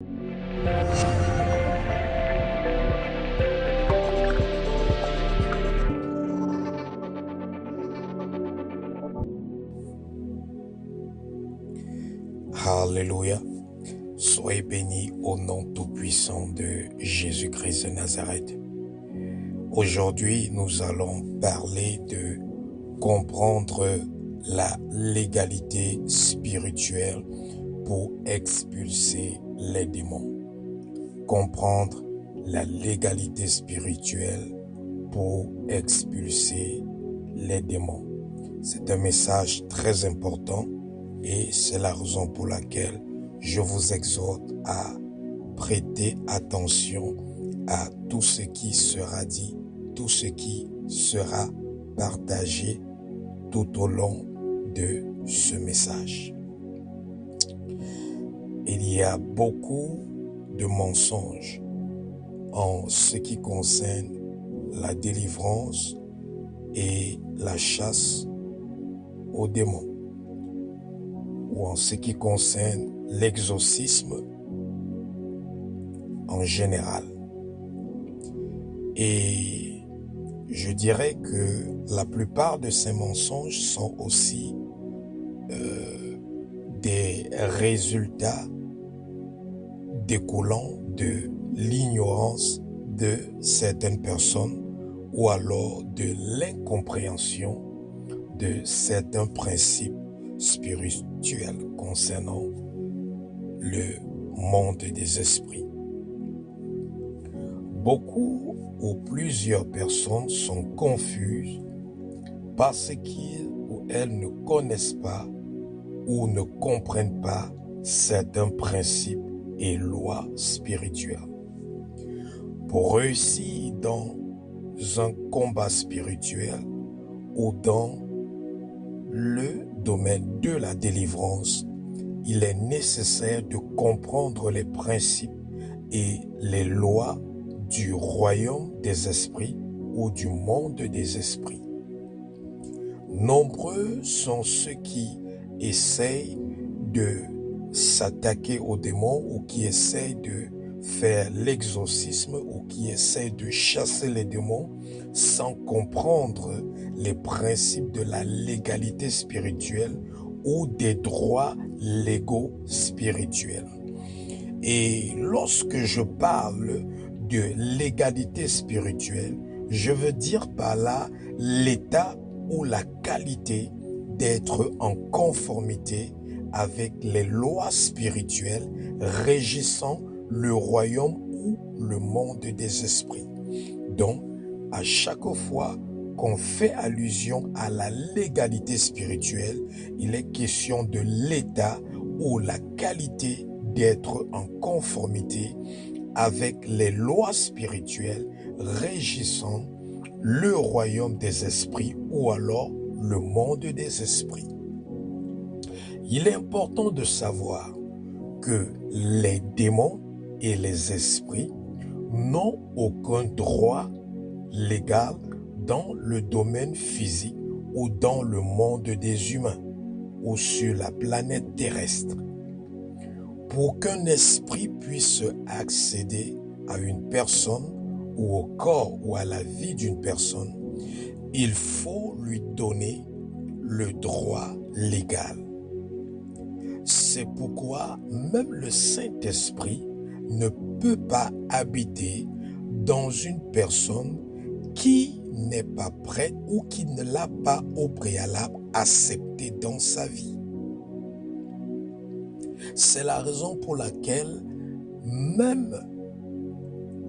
Alléluia. Soyez bénis au nom tout-puissant de Jésus-Christ de Nazareth. Aujourd'hui, nous allons parler de comprendre la légalité spirituelle pour expulser les démons. Comprendre la légalité spirituelle pour expulser les démons. C'est un message très important et c'est la raison pour laquelle je vous exhorte à prêter attention à tout ce qui sera dit, tout ce qui sera partagé tout au long de ce message. Il y a beaucoup de mensonges en ce qui concerne la délivrance et la chasse aux démons, ou en ce qui concerne l'exorcisme en général. Et je dirais que la plupart de ces mensonges sont aussi des résultats découlant de l'ignorance de certaines personnes ou alors de l'incompréhension de certains principes spirituels concernant le monde des esprits. Beaucoup ou plusieurs personnes sont confuses parce qu'ils ou elles ne connaissent pas ou ne comprennent pas certains principes et lois spirituelles. Pour réussir dans un combat spirituel ou dans le domaine de la délivrance, il est nécessaire de comprendre les principes et les lois du royaume des esprits ou du monde des esprits. Nombreux sont ceux qui essayent de s'attaquer aux démons ou qui essayent de faire l'exorcisme ou qui essayent de chasser les démons sans comprendre les principes de la légalité spirituelle ou des droits légaux spirituels. Et lorsque je parle de légalité spirituelle, je veux dire par là l'état ou la qualité d'être en conformité avec les lois spirituelles régissant le royaume ou le monde des esprits. Donc, à chaque fois qu'on fait allusion à la légalité spirituelle, il est question de l'état ou la qualité d'être en conformité avec les lois spirituelles régissant le royaume des esprits ou alors le monde des esprits. Il est important de savoir que les démons et les esprits n'ont aucun droit légal dans le domaine physique ou dans le monde des humains ou sur la planète terrestre. Pour qu'un esprit puisse accéder à une personne ou au corps ou à la vie d'une personne, il faut lui donner le droit légal. C'est pourquoi même le Saint-Esprit ne peut pas habiter dans une personne qui n'est pas prête ou qui ne l'a pas au préalable accepté dans sa vie. C'est la raison pour laquelle même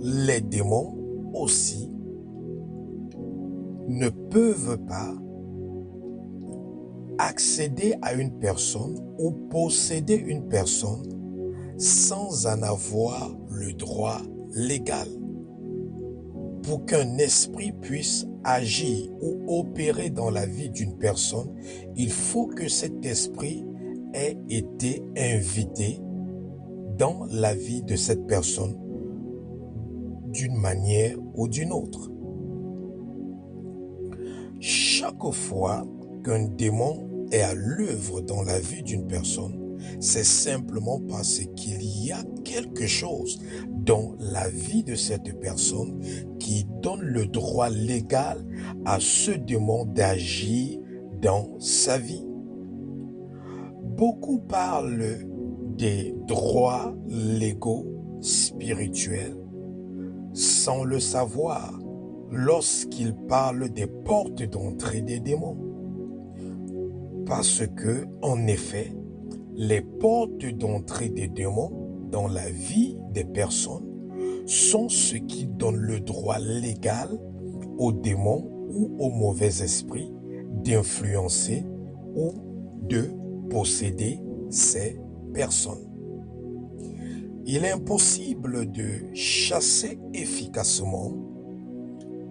les démons aussi ne peuvent pas accéder à une personne ou posséder une personne sans en avoir le droit légal. Pour qu'un esprit puisse agir ou opérer dans la vie d'une personne, il faut que cet esprit ait été invité dans la vie de cette personne d'une manière ou d'une autre. Chaque fois qu'un démon est à l'œuvre dans la vie d'une personne, c'est simplement parce qu'il y a quelque chose dans la vie de cette personne qui donne le droit légal à ce démon d'agir dans sa vie. Beaucoup parlent des droits légaux spirituels sans le savoir lorsqu'ils parlent des portes d'entrée des démons. Parce que, en effet, les portes d'entrée des démons dans la vie des personnes sont ce qui donne le droit légal aux démons ou aux mauvais esprits d'influencer ou de posséder ces personnes. Il est impossible de chasser efficacement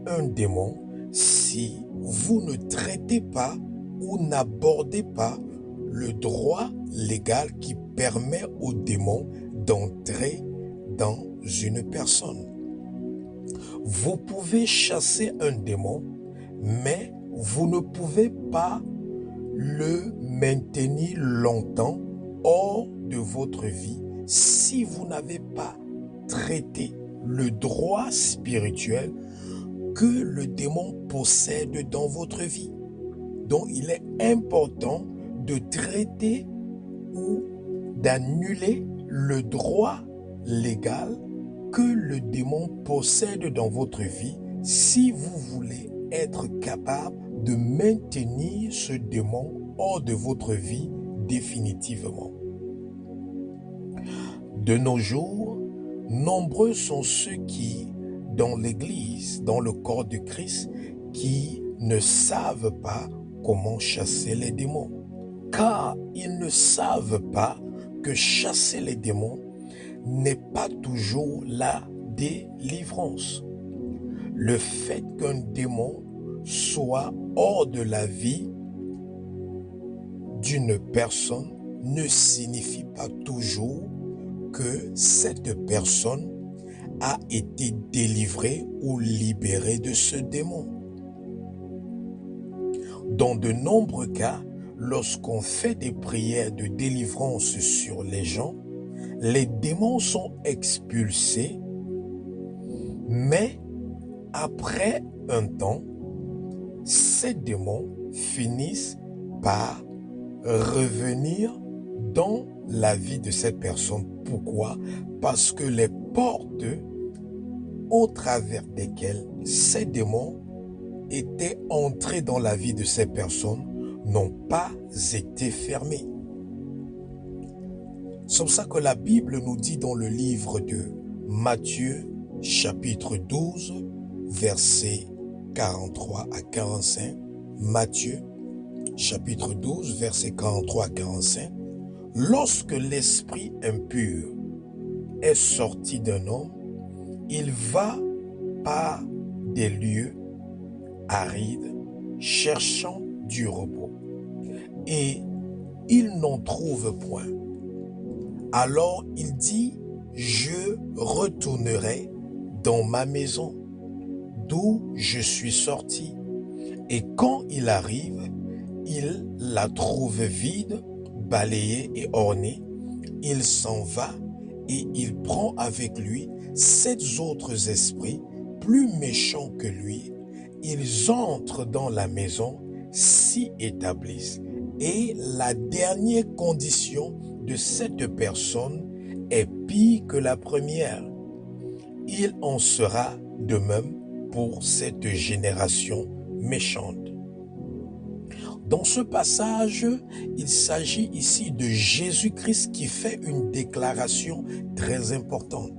un démon si vous ne traitez pas ou n'abordez pas le droit légal qui permet au démon d'entrer dans une personne. Vous pouvez chasser un démon, mais vous ne pouvez pas le maintenir longtemps hors de votre vie si vous n'avez pas traité le droit spirituel que le démon possède dans votre vie. Donc, il est important de traiter ou d'annuler le droit légal que le démon possède dans votre vie si vous voulez être capable de maintenir ce démon hors de votre vie définitivement. De nos jours, nombreux sont ceux qui, dans l'Église, dans le corps de Christ, qui ne savent pas comment chasser les démons. Car ils ne savent pas que chasser les démons n'est pas toujours la délivrance. Le fait qu'un démon soit hors de la vie d'une personne ne signifie pas toujours que cette personne a été délivrée ou libérée de ce démon. Dans de nombreux cas, lorsqu'on fait des prières de délivrance sur les gens, les démons sont expulsés, mais après un temps, ces démons finissent par revenir dans la vie de cette personne. Pourquoi? Parce que les portes au travers desquelles ces démons étaient entrés dans la vie de ces personnes n'ont pas été fermées. C'est pour ça que la Bible nous dit dans le livre de Matthieu, chapitre 12, versets 43 à 45, Matthieu, chapitre 12, versets 43 à 45, « Lorsque l'esprit impur est sorti d'un homme, il va par des lieux arides, cherchant du repos, et il n'en trouve point. Alors il dit, je retournerai dans ma maison, d'où je suis sorti. Et quand il arrive, il la trouve vide, balayée et ornée. Il s'en va et il prend avec lui 7 autres esprits plus méchants que lui. Ils entrent dans la maison, s'y établissent. Et la dernière condition de cette personne est pire que la première. Il en sera de même pour cette génération méchante. Dans ce passage, il s'agit ici de Jésus-Christ qui fait une déclaration très importante.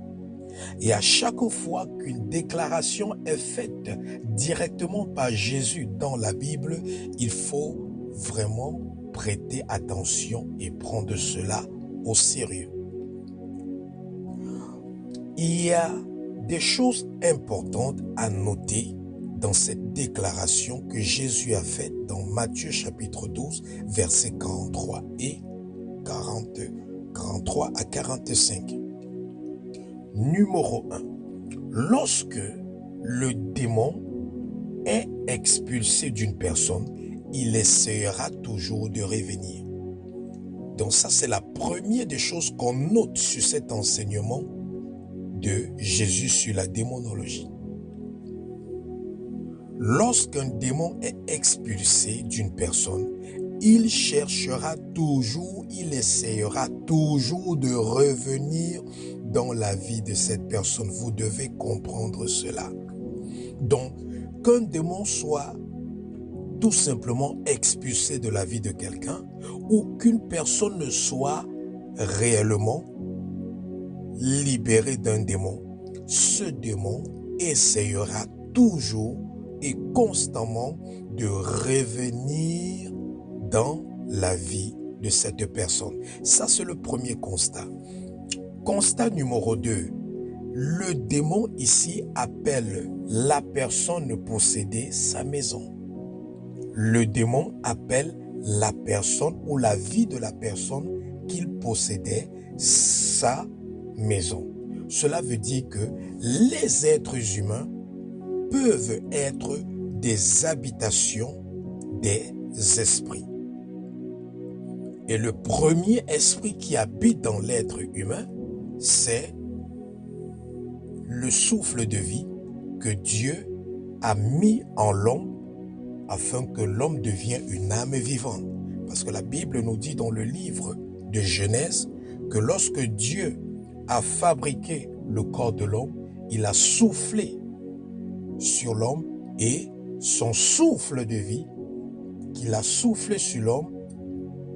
Et à chaque fois qu'une déclaration est faite directement par Jésus dans la Bible, il faut vraiment prêter attention et prendre cela au sérieux. Il y a des choses importantes à noter dans cette déclaration que Jésus a faite dans Matthieu chapitre 12, versets 43 et 43 à 45. Numéro 1. Lorsque le démon est expulsé d'une personne, il essaiera toujours de revenir. Donc ça, c'est la première des choses qu'on note sur cet enseignement de Jésus sur la démonologie. Lorsqu'un démon est expulsé d'une personne, il cherchera toujours, il essayera toujours de revenir dans la vie de cette personne. Vous devez comprendre cela. Donc, qu'un démon soit tout simplement expulsé de la vie de quelqu'un ou qu'une personne ne soit réellement libérée d'un démon, ce démon essayera toujours et constamment de revenir dans la vie de cette personne. Ça, c'est le premier constat. Constat numéro 2. Le démon ici appelle la personne possédée sa maison. Le démon appelle la personne ou la vie de la personne qu'il possédait sa maison. Cela veut dire que les êtres humains peuvent être des habitations des esprits. Et le premier esprit qui habite dans l'être humain, c'est le souffle de vie que Dieu a mis en l'homme afin que l'homme devienne une âme vivante. Parce que la Bible nous dit dans le livre de Genèse que lorsque Dieu a fabriqué le corps de l'homme, il a soufflé sur l'homme et son souffle de vie qu'il a soufflé sur l'homme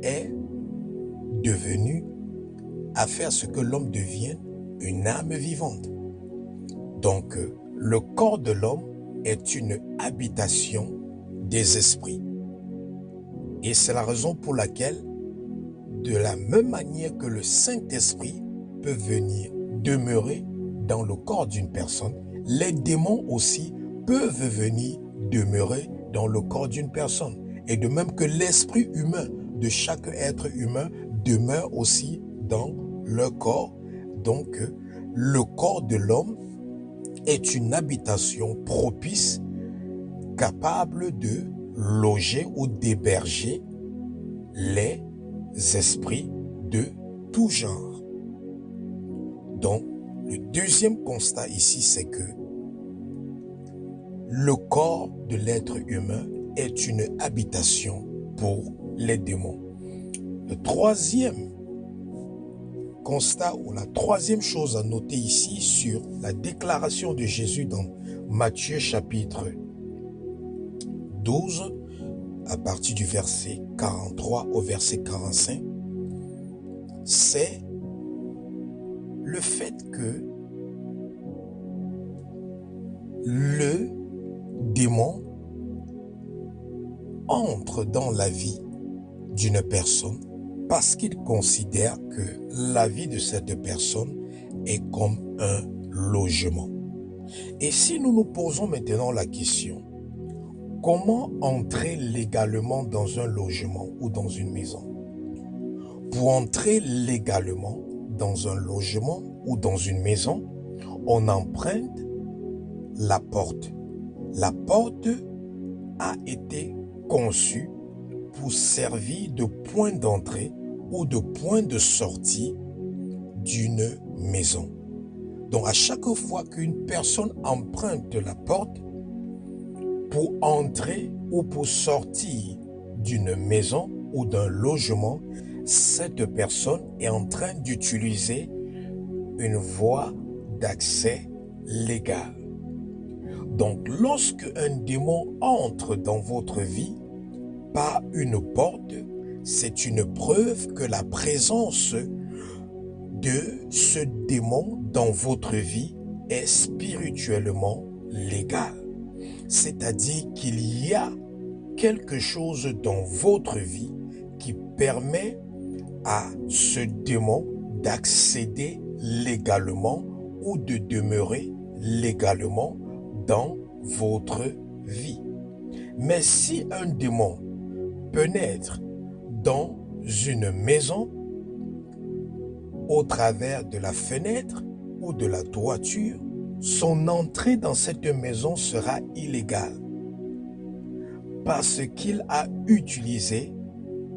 est devenu à faire ce que l'homme devienne une âme vivante. Donc, le corps de l'homme est une habitation des esprits. Et c'est la raison pour laquelle, de la même manière que le Saint-Esprit peut venir demeurer dans le corps d'une personne, les démons aussi peuvent venir demeurer dans le corps d'une personne. Et de même que l'esprit humain de chaque être humain demeure aussi dans le corps. Donc, le corps de l'homme est une habitation propice, capable de loger ou d'héberger les esprits de tout genre. Donc, le deuxième constat ici, c'est que le corps de l'être humain est une habitation pour les démons. Le troisième constat ou la troisième chose à noter ici sur la déclaration de Jésus dans Matthieu chapitre 12, à partir du verset 43 au verset 45, c'est le fait que le démon entre dans la vie d'une personne parce qu'il considère que la vie de cette personne est comme un logement. Et si nous nous posons maintenant la question, comment entrer légalement dans un logement ou dans une maison? Pour entrer légalement dans un logement ou dans une maison, on emprunte la porte. La porte a été conçue pour servir de point d'entrée ou de point de sortie d'une maison. Donc à chaque fois qu'une personne emprunte la porte pour entrer ou pour sortir d'une maison ou d'un logement, cette personne est en train d'utiliser une voie d'accès légale. Donc lorsque un démon entre dans votre vie par une porte, c'est une preuve que la présence de ce démon dans votre vie est spirituellement légale. C'est-à-dire qu'il y a quelque chose dans votre vie qui permet à ce démon d'accéder légalement ou de demeurer légalement dans votre vie. Mais si un démon pénètre dans une maison au travers de la fenêtre ou de la toiture, son entrée dans cette maison sera illégale parce qu'il a utilisé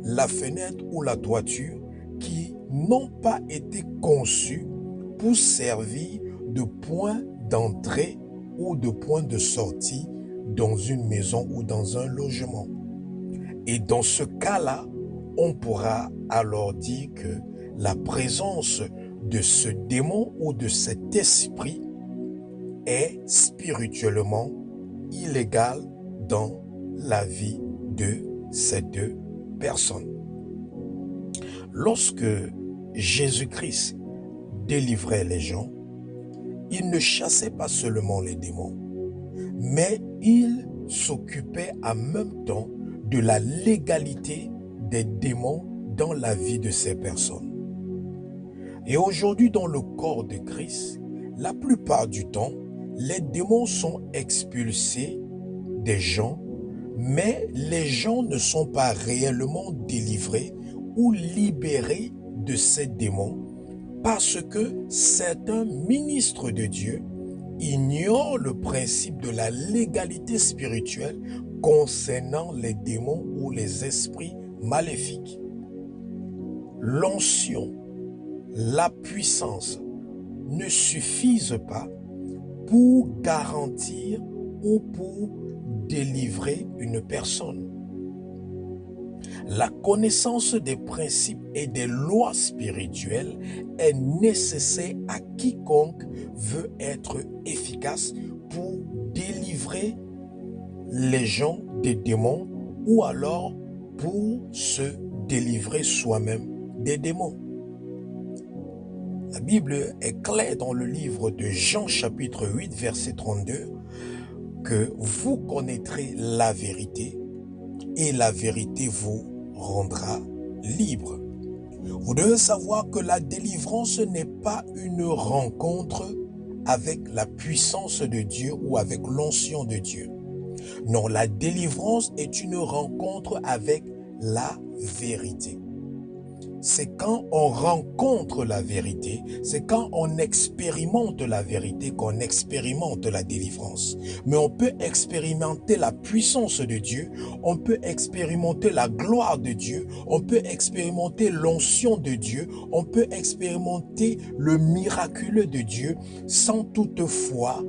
la fenêtre ou la toiture qui n'ont pas été conçus pour servir de point d'entrée ou de point de sortie dans une maison ou dans un logement. Et dans ce cas-là, on pourra alors dire que la présence de ce démon ou de cet esprit est spirituellement illégale dans la vie de ces deux personnes. Lorsque Jésus-Christ délivrait les gens, il ne chassait pas seulement les démons, mais il s'occupait en même temps de la légalité des démons dans la vie de ces personnes. Et aujourd'hui, dans le corps de Christ, la plupart du temps, les démons sont expulsés des gens, mais les gens ne sont pas réellement délivrés ou libérés de ces démons parce que certains ministres de Dieu ignorent le principe de la légalité spirituelle concernant les démons ou les esprits maléfiques. L'onction, la puissance ne suffisent pas pour garantir ou pour délivrer une personne. La connaissance des principes et des lois spirituelles est nécessaire à quiconque veut être efficace pour délivrer les gens des démons ou alors pour se délivrer soi-même des démons. La Bible est claire dans le livre de Jean chapitre 8 verset 32 que vous connaîtrez la vérité et la vérité vous rendra libre. Vous devez savoir que la délivrance n'est pas une rencontre avec la puissance de Dieu ou avec l'onction de Dieu. Non, la délivrance est une rencontre avec la vérité. C'est quand on rencontre la vérité, c'est quand on expérimente la vérité qu'on expérimente la délivrance. Mais on peut expérimenter la puissance de Dieu, on peut expérimenter la gloire de Dieu, on peut expérimenter l'onction de Dieu, on peut expérimenter le miraculeux de Dieu sans toutefois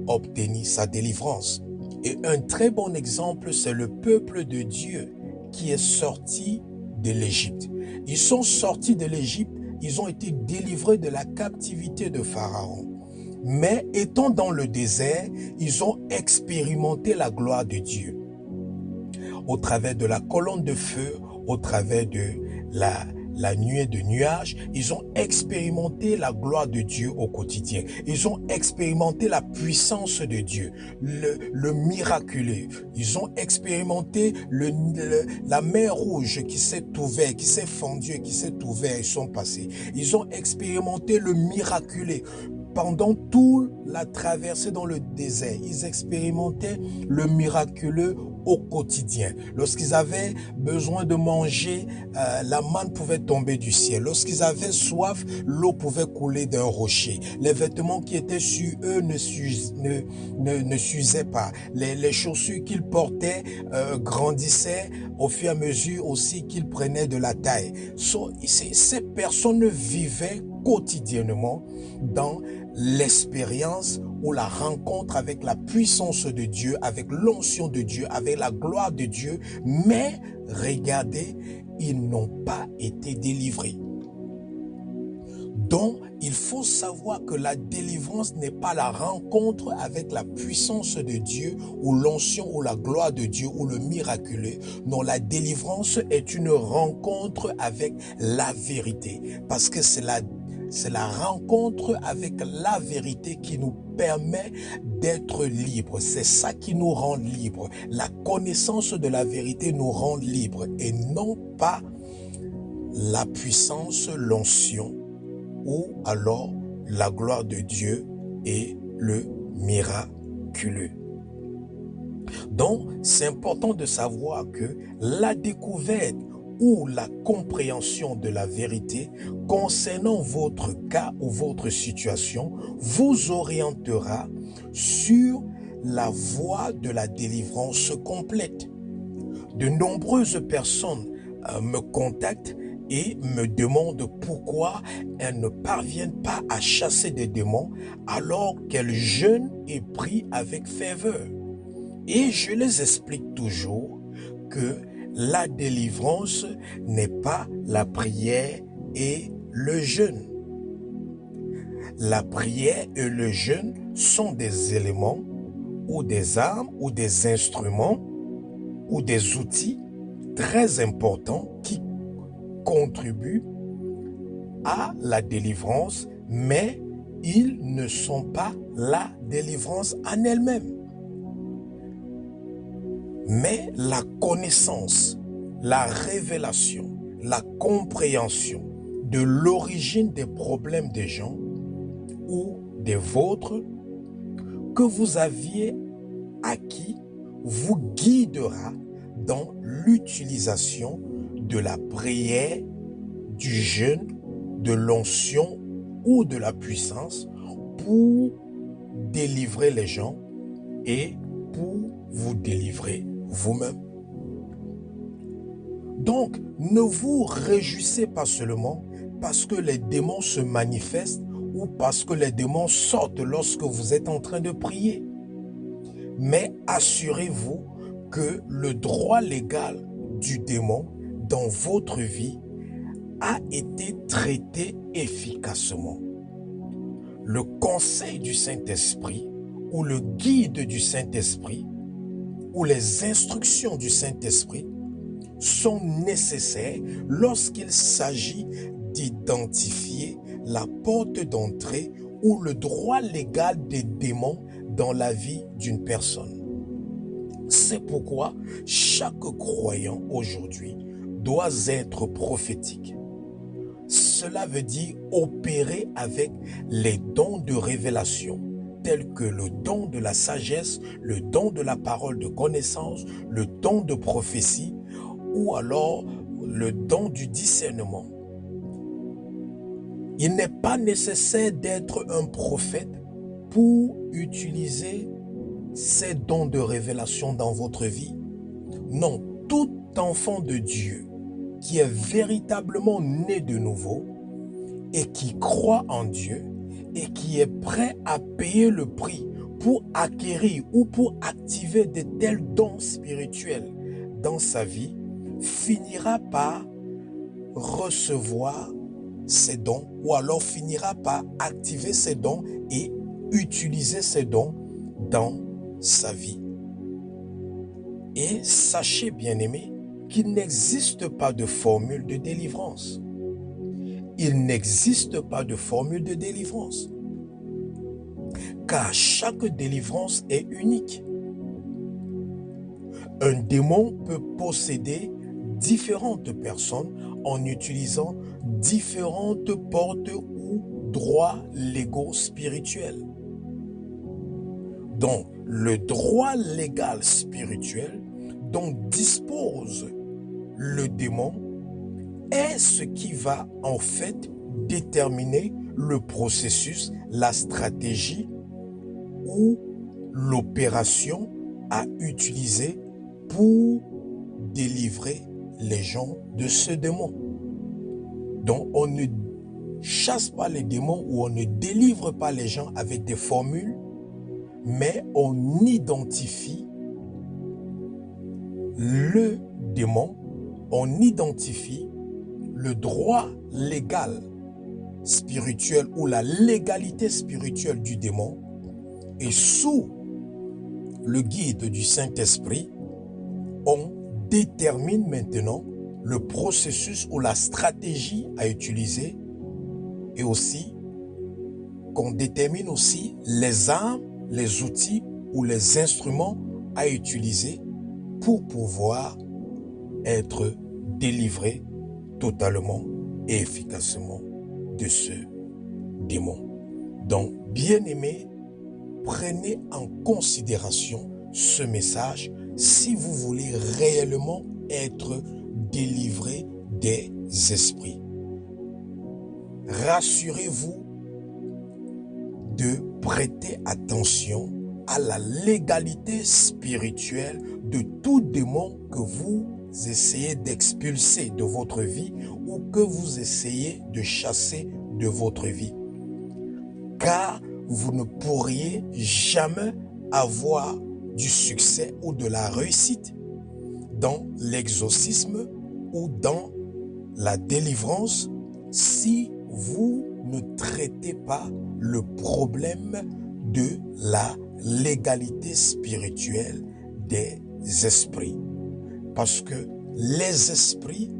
obtenir sa délivrance. Et un très bon exemple, c'est le peuple de Dieu qui est sorti de l'Égypte. Ils sont sortis de l'Égypte, ils ont été délivrés de la captivité de Pharaon. Mais étant dans le désert, ils ont expérimenté la gloire de Dieu. Au travers de la colonne de feu, au travers de la nuée de nuages, ils ont expérimenté la gloire de Dieu au quotidien. Ils ont expérimenté la puissance de Dieu, le miraculeux. Ils ont expérimenté la mer rouge qui s'est ouverte, qui s'est fendue, qui s'est ouverte, ils sont passés. Ils ont expérimenté le miraculeux. Pendant toute la traversée dans le désert, ils expérimentaient le miraculeux au quotidien. Lorsqu'ils avaient besoin de manger, la manne pouvait tomber du ciel. Lorsqu'ils avaient soif, l'eau pouvait couler d'un rocher. Les vêtements qui étaient sur eux ne s'usaient pas. Les chaussures qu'ils portaient grandissaient au fur et à mesure aussi qu'ils prenaient de la taille. Ces personnes vivaient quotidiennement dans l'expérience ou la rencontre avec la puissance de Dieu, avec l'onction de Dieu, avec la gloire de Dieu, mais regardez, ils n'ont pas été délivrés. Donc, il faut savoir que la délivrance n'est pas la rencontre avec la puissance de Dieu ou l'onction ou la gloire de Dieu ou le miraculeux. Non, la délivrance est une rencontre avec la vérité parce que c'est la rencontre avec la vérité qui nous permet d'être libres. C'est ça qui nous rend libres. La connaissance de la vérité nous rend libres et non pas la puissance, l'onction ou alors la gloire de Dieu et le miraculeux. Donc, c'est important de savoir que la découverte ou la compréhension de la vérité concernant votre cas ou votre situation vous orientera sur la voie de la délivrance complète. De nombreuses personnes me contactent et me demandent pourquoi elles ne parviennent pas à chasser des démons alors qu'elles jeûnent et prient avec ferveur. Et je les explique toujours que la délivrance n'est pas la prière et le jeûne. La prière et le jeûne sont des éléments ou des armes ou des instruments ou des outils très importants qui contribuent à la délivrance, mais ils ne sont pas la délivrance en elle-même. Mais la connaissance, la révélation, la compréhension de l'origine des problèmes des gens ou des vôtres que vous aviez acquis vous guidera dans l'utilisation de la prière, du jeûne, de l'onction ou de la puissance pour délivrer les gens et pour vous délivrer vous-même. Donc, ne vous réjouissez pas seulement parce que les démons se manifestent ou parce que les démons sortent lorsque vous êtes en train de prier. Mais assurez-vous que le droit légal du démon dans votre vie a été traité efficacement. Le conseil du Saint-Esprit ou le guide du Saint-Esprit ou les instructions du Saint-Esprit sont nécessaires lorsqu'il s'agit d'identifier la porte d'entrée ou le droit légal des démons dans la vie d'une personne. C'est pourquoi chaque croyant aujourd'hui doit être prophétique. Cela veut dire opérer avec les dons de révélation, tels que le don de la sagesse, le don de la parole de connaissance, le don de prophétie, ou alors le don du discernement. Il n'est pas nécessaire d'être un prophète pour utiliser ces dons de révélation dans votre vie. Non, tout enfant de Dieu qui est véritablement né de nouveau et qui croit en Dieu et qui est prêt à payer le prix pour acquérir ou pour activer de tels dons spirituels dans sa vie, finira par recevoir ces dons ou alors finira par activer ces dons et utiliser ces dons dans sa vie. Et sachez, bien-aimés, qu'il n'existe pas de formule de délivrance. Il n'existe pas de formule de délivrance. Car chaque délivrance est unique. Un démon peut posséder différentes personnes en utilisant différentes portes ou droits légaux spirituels. Donc, le droit légal spirituel dont dispose le démon est ce qui va en fait déterminer le processus, la stratégie ou l'opération à utiliser pour délivrer les gens de ce démon. Donc on ne chasse pas les démons ou on ne délivre pas les gens avec des formules, mais on identifie le démon, on identifie le droit légal spirituel ou la légalité spirituelle du démon et sous le guide du Saint-Esprit, on détermine maintenant le processus ou la stratégie à utiliser et aussi qu'on détermine aussi les armes, les outils ou les instruments à utiliser pour pouvoir être délivré totalement et efficacement de ce démon. Donc, bien-aimés, prenez en considération ce message si vous voulez réellement être délivré des esprits. Rassurez-vous de prêter attention à la légalité spirituelle de tout démon que vous essayez d'expulser de votre vie ou que vous essayez de chasser de votre vie. Car vous ne pourriez jamais avoir du succès ou de la réussite dans l'exorcisme ou dans la délivrance si vous ne traitez pas le problème de la légalité spirituelle des esprits. Parce que les esprits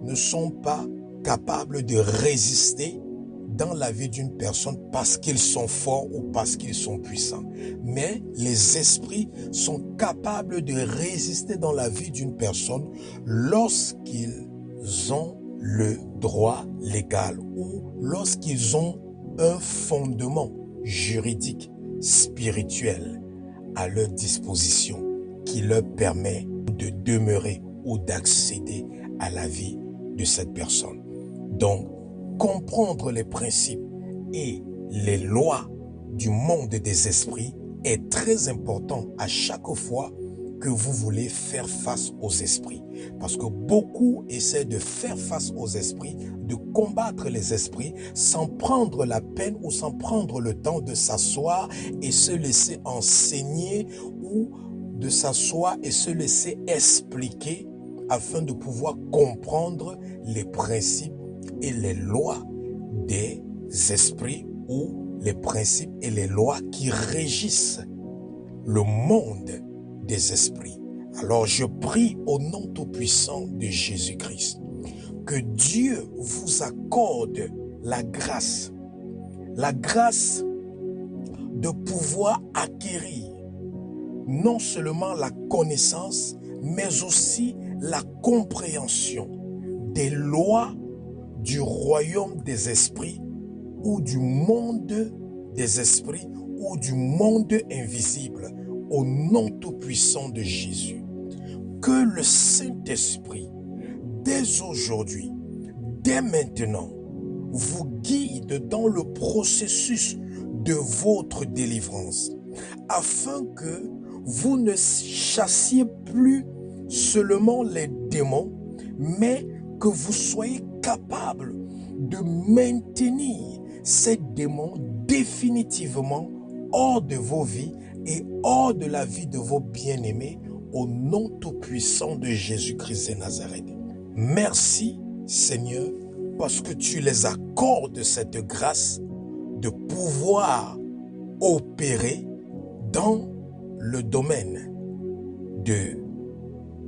ne sont pas capables de résister dans la vie d'une personne parce qu'ils sont forts ou parce qu'ils sont puissants. Mais les esprits sont capables de résister dans la vie d'une personne lorsqu'ils ont le droit légal ou lorsqu'ils ont un fondement juridique, spirituel à leur disposition qui leur permet de demeurer ou d'accéder à la vie de cette personne. Donc, comprendre les principes et les lois du monde des esprits est très important à chaque fois que vous voulez faire face aux esprits. Parce que beaucoup essaient de faire face aux esprits, de combattre les esprits sans prendre la peine ou sans prendre le temps de s'asseoir et se laisser enseigner ou de s'asseoir et se laisser expliquer afin de pouvoir comprendre les principes et les lois des esprits ou les principes et les lois qui régissent le monde des esprits. Alors je prie au nom tout-puissant de Jésus-Christ que Dieu vous accorde la grâce de pouvoir acquérir non seulement la connaissance, mais aussi la compréhension des lois du royaume des esprits ou du monde des esprits ou du monde invisible au nom tout-puissant de Jésus. Que le Saint-Esprit, dès aujourd'hui, dès maintenant, vous guide dans le processus de votre délivrance, afin que vous ne chassiez plus seulement les démons, mais que vous soyez capable de maintenir ces démons définitivement hors de vos vies et hors de la vie de vos bien-aimés au nom tout-puissant de Jésus-Christ de Nazareth. Merci Seigneur parce que tu les accordes cette grâce de pouvoir opérer dans le domaine de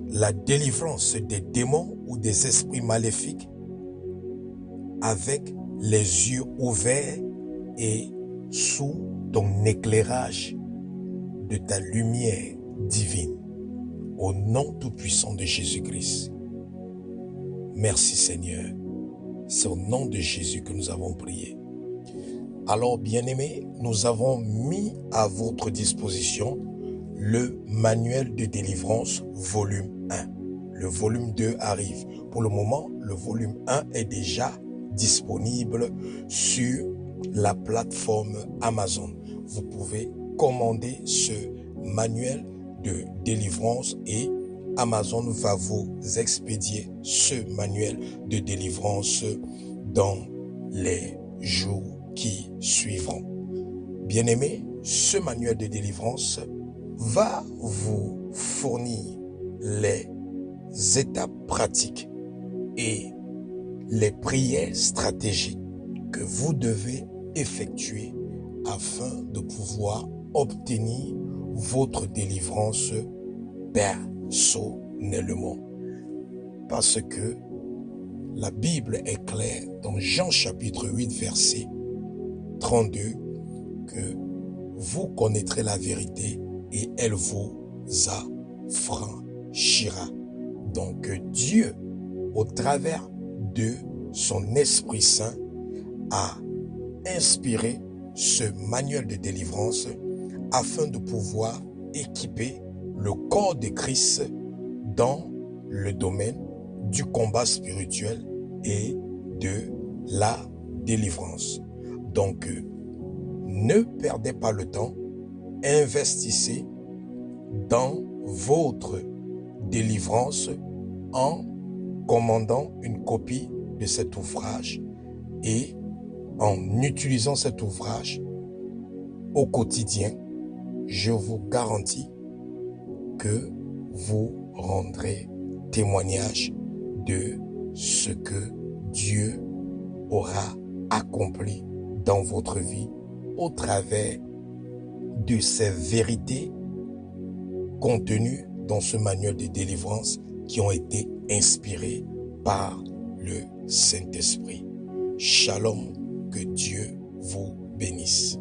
la délivrance des démons ou des esprits maléfiques avec les yeux ouverts et sous ton éclairage de ta lumière divine. Au nom tout-puissant de Jésus-Christ. Merci Seigneur. C'est au nom de Jésus que nous avons prié. Alors bien-aimés, nous avons mis à votre disposition le manuel de délivrance volume 1. Le volume 2 arrive. Pour le moment, le volume 1 est déjà disponible sur la plateforme Amazon. Vous pouvez commander ce manuel de délivrance et Amazon va vous expédier ce manuel de délivrance dans les jours qui suivront. Bien-aimés, ce manuel de délivrance va vous fournir les étapes pratiques et les prières stratégiques que vous devez effectuer afin de pouvoir obtenir votre délivrance personnellement. Parce que la Bible est claire dans Jean chapitre 8 verset 32 que vous connaîtrez la vérité et elle vous affranchira. Donc Dieu, au travers de son Esprit Saint, a inspiré ce manuel de délivrance afin de pouvoir équiper le corps de Christ dans le domaine du combat spirituel et de la délivrance. Donc, ne perdez pas le temps, investissez dans votre délivrance en commandant une copie de cet ouvrage et en utilisant cet ouvrage au quotidien, je vous garantis que vous rendrez témoignage de ce que Dieu aura accompli dans votre vie au travers de ces vérités contenues dans ce manuel de délivrance qui ont été inspirées par le Saint-Esprit. Shalom, que Dieu vous bénisse.